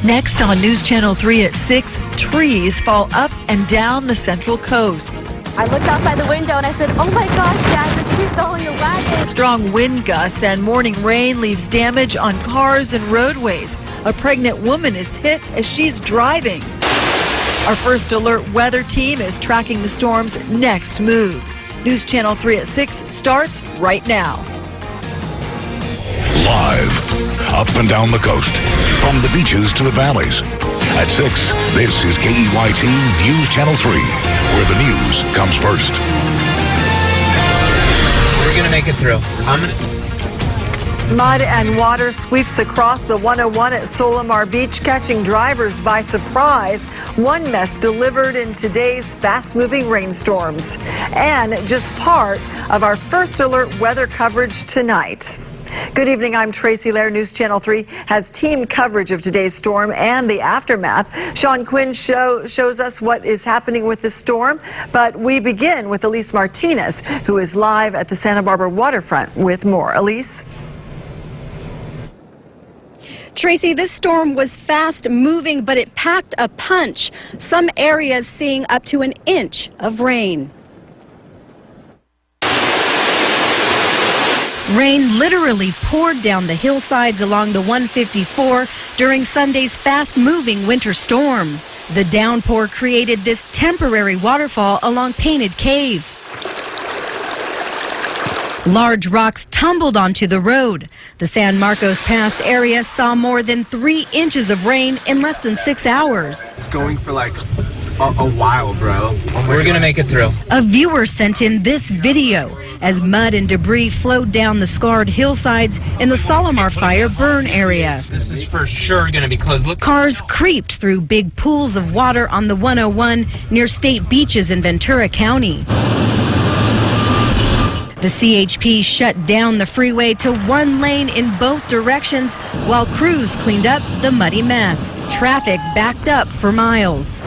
Next on News Channel 3 at 6, trees fall up and down the Central Coast. I looked outside the window and I said, oh my gosh, Dad, the tree fell on your wagon. Strong wind gusts and morning rain leaves damage on cars and roadways. A pregnant woman is hit as she's driving. Our first alert weather team is tracking the storm's next move. News Channel 3 at 6 starts right now. Live, up and down the coast, from the beaches to the valleys. At 6, this is KEYT News Channel 3, where the news comes first. We're going to make it through. Mud and water sweeps across the 101 at Solimar Beach, catching drivers by surprise. One mess delivered in today's fast-moving rainstorms. And just part of our first alert weather coverage tonight. Good evening, I'm Tracy Lair. News Channel 3 has team coverage of today's storm and the aftermath. Sean Quinn shows us what is happening with the storm, but we begin with Elise Martinez, who is live at the Santa Barbara waterfront with more. Elise? Tracy, this storm was fast moving, but it packed a punch. Some areas seeing up to an inch of rain. Rain literally poured down the hillsides along the 154 during Sunday's fast-moving winter storm. The downpour created this temporary waterfall along Painted Cave. Large rocks tumbled onto the road. The San Marcos Pass area saw more than 3 inches of rain in less than 6 hours. It's going for like a while, bro. We're going to make it through. A viewer sent in this video as mud and debris flowed down the scarred hillsides in the Solimar fire burn area. This is for sure going to be closed. Look. Cars creeped through big pools of water on the 101 near state beaches in Ventura County. The CHP shut down the freeway to 1 lane in both directions while crews cleaned up the muddy mess. Traffic backed up for miles.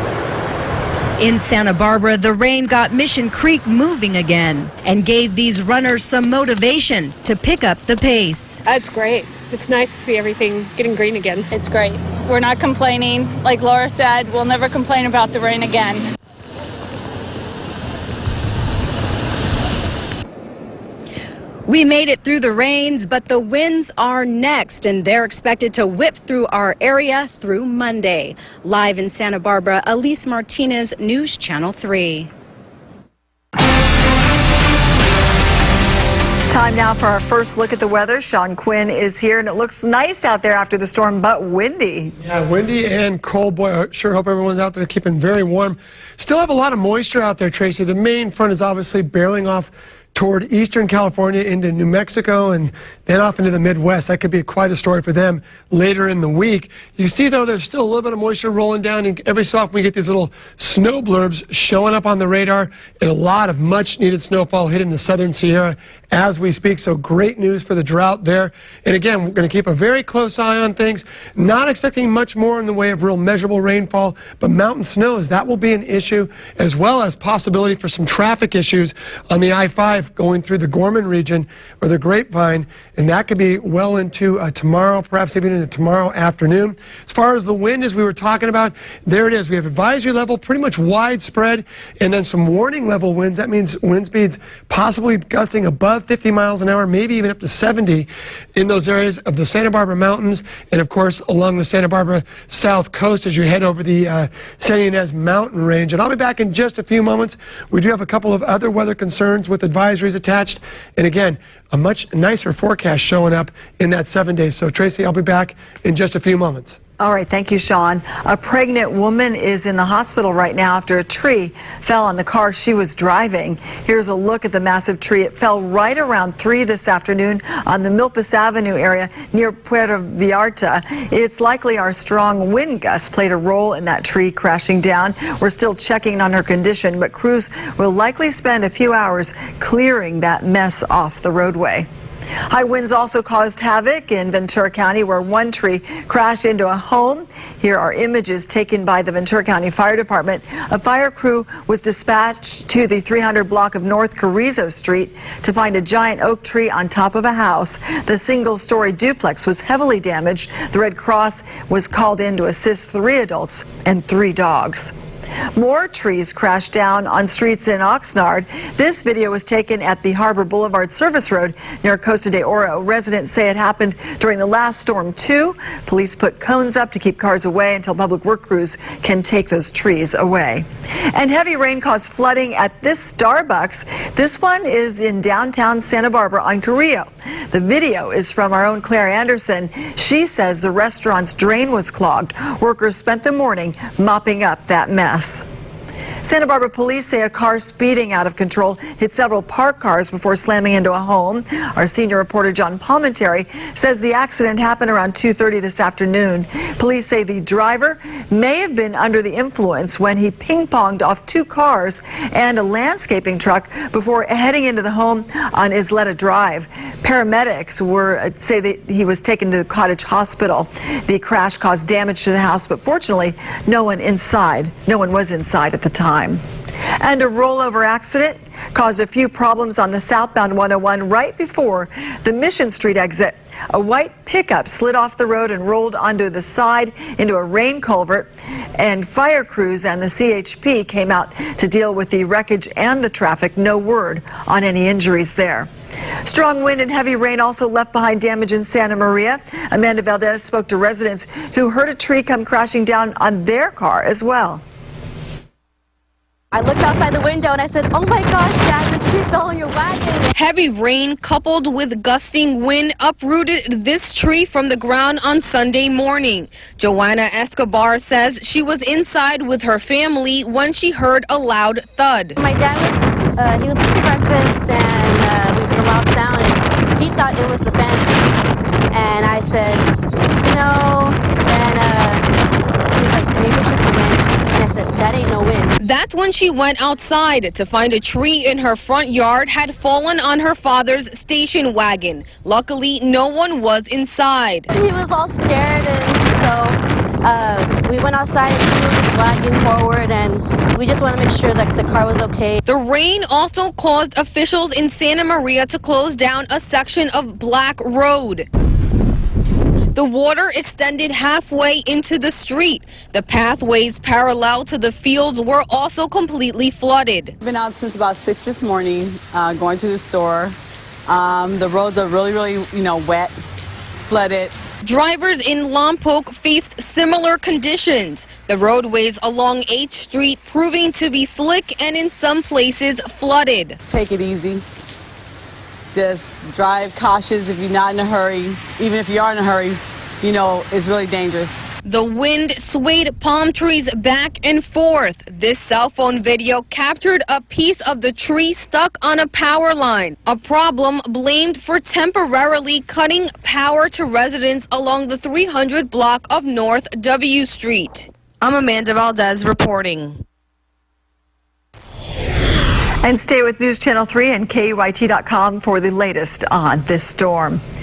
In Santa Barbara, the rain got Mission Creek moving again and gave these runners some motivation to pick up the pace. That's great. It's nice to see everything getting green again. It's great. We're not complaining. Like Laura said, we'll never complain about the rain again. We made it through the rains, but the winds are next, and they're expected to whip through our area through Monday. Live in Santa Barbara, Elise Martinez, News Channel 3. Time now for our first look at the weather. Sean Quinn is here, and it looks nice out there after the storm, but windy. Yeah, windy and cold. Boy, I sure hope everyone's out there keeping very warm. Still have a lot of moisture out there, Tracy. The main front is obviously barreling off toward eastern California into New Mexico and then off into the Midwest. That could be quite a story for them later in the week. You see, though, there's still a little bit of moisture rolling down, and every so often we get these little snow blurbs showing up on the radar, and a lot of much-needed snowfall hitting the southern Sierra as we speak. So great news for the drought there. And again, we're going to keep a very close eye on things. Not expecting much more in the way of real measurable rainfall, but mountain snows, that will be an issue, as well as possibility for some traffic issues on the I-5 going through the Gorman region or the Grapevine, and that could be well into tomorrow, perhaps even into tomorrow afternoon. As far as the wind, as we were talking about, there it is. We have advisory level, pretty much widespread, and then some warning level winds. That means wind speeds possibly gusting above 50 miles an hour, maybe even up to 70 in those areas of the Santa Barbara Mountains, and of course along the Santa Barbara South Coast as you head over the San Ynez Mountain Range. And I'll be back in just a few moments. We do have a couple of other weather concerns with advisories attached, and again, a much nicer forecast showing up in that 7 days. So Tracy, I'll be back in just a few moments. All right, thank you, Sean. A pregnant woman is in the hospital right now after a tree fell on the car she was driving. Here's a look at the massive tree. It fell right around 3 this afternoon on the Milpas Avenue area near Puerto Vallarta. It's likely our strong wind gusts played a role in that tree crashing down. We're still checking on her condition, but crews will likely spend a few hours clearing that mess off the roadway. High winds also caused havoc in Ventura County, where one tree crashed into a home. Here are images taken by the Ventura County Fire Department. A fire crew was dispatched to the 300 block of North Carrizo Street to find a giant oak tree on top of a house. The single-story duplex was heavily damaged. The Red Cross was called in to assist 3 adults and 3 dogs. More trees crashed down on streets in Oxnard. This video was taken at the Harbor Boulevard Service Road near Costa de Oro. Residents say it happened during the last storm, too. Police put cones up to keep cars away until public work crews can take those trees away. And heavy rain caused flooding at this Starbucks. This one is in downtown Santa Barbara on Carrillo. The video is from our own Claire Anderson. She says the restaurant's drain was clogged. Workers spent the morning mopping up that mess. Santa Barbara police say a car speeding out of control hit several parked cars before slamming into a home. Our senior reporter John Palmentary says the accident happened around 2:30 this afternoon. Police say the driver may have been under the influence when he ping-ponged off 2 cars and a landscaping truck before heading into the home on Isleta Drive. Paramedics say that he was taken to Cottage Hospital. The crash caused damage to the house, but fortunately no one was inside at the time. And a rollover accident caused a few problems on the southbound 101 right before the Mission Street exit. A white pickup slid off the road and rolled onto the side into a rain culvert, and fire crews and the CHP came out to deal with the wreckage and the traffic. No word on any injuries there. Strong wind and heavy rain also left behind damage in Santa Maria. Amanda Valdez spoke to residents who heard a tree come crashing down on their car as well. I looked outside the window and I said, oh my gosh, Dad, the tree fell on your wagon. Heavy rain coupled with gusting wind uprooted this tree from the ground on Sunday morning. Joanna Escobar says she was inside with her family when she heard a loud thud. My dad was making breakfast and we heard a loud sound and he thought it was the fence. And I said, no. And he was like, maybe it's just the wind. And I said, that ain't no wind. That's when she went outside to find a tree in her front yard had fallen on her father's station wagon. Luckily, no one was inside. He was all scared, and so we went outside and he moved his wagon forward, and we just want to make sure that the car was okay. The rain also caused officials in Santa Maria to close down a section of Black Road. The water extended halfway into the street. The pathways parallel to the fields were also completely flooded. I've been out since about 6 this morning, going to the store. The roads are really, wet, flooded. Drivers in Lompoc faced similar conditions. The roadways along 8th Street proving to be slick and in some places flooded. Take it easy. Just drive cautious if you're not in a hurry. Even if you are in a hurry, it's really dangerous. The wind swayed palm trees back and forth. This cell phone video captured a piece of the tree stuck on a power line, a problem blamed for temporarily cutting power to residents along the 300 block of North W Street. I'm Amanda Valdez reporting. And stay with News Channel 3 and KUIT.com for the latest on this storm.